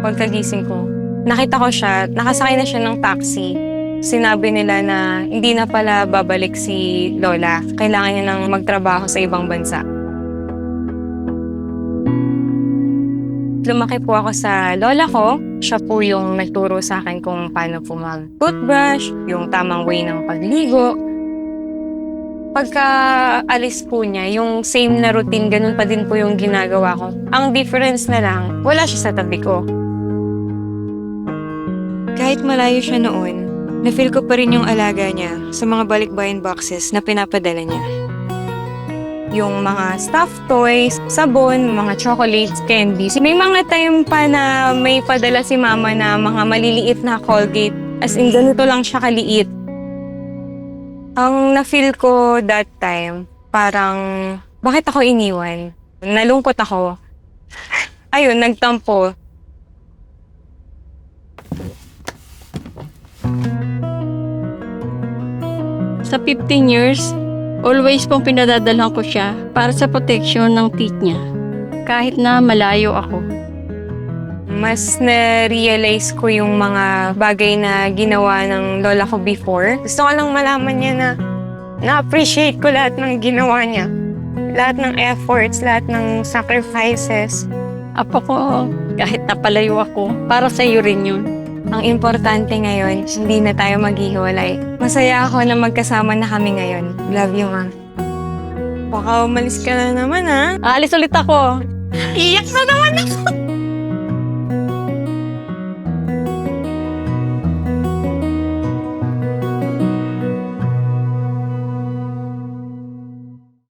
Pagkagising ko, nakita ko siya, nakasakay na siya ng taxi. Sinabi nila na hindi na pala babalik si Lola. Kailangan niya nang magtrabaho sa ibang bansa. Lumaki po ako sa lola ko. Siya po yung nagturo sa akin kung paano po mag-toothbrush, yung tamang way ng pagligo. Pagka alis po niya, yung same na routine, ganun pa din po yung ginagawa ko. Ang difference na lang, wala siya sa tabi ko. Kahit malayo siya noon, na-feel ko pa rin yung alaga niya sa mga balikbayan boxes na pinapadala niya. Yung mga stuffed toys, sabon, mga chocolates, candies. May mga time pa na may padala si mama na mga maliliit na Colgate. As in, ganito lang siya kaliit. Ang na-feel ko that time, parang, bakit ako iniwan? Nalungkot ako. Ayun, nagtampo. Sa 15 years, always pong pinadadalhan ko siya para sa protection ng teeth niya. Kahit na malayo ako. Mas na-realize ko yung mga bagay na ginawa ng lola ko before. Gusto ko lang malaman niya na na-appreciate ko lahat ng ginawa niya. Lahat ng efforts, lahat ng sacrifices. Apo ko, kahit napalayo ako, para sa iyo rin yun. Ang importante ngayon, hindi na tayo maghihiwalay. Masaya ako na magkasama na kami ngayon. Love you, Ma. Baka umalis ka na naman, ha? Aalis ulit ako. Iyak na naman ako!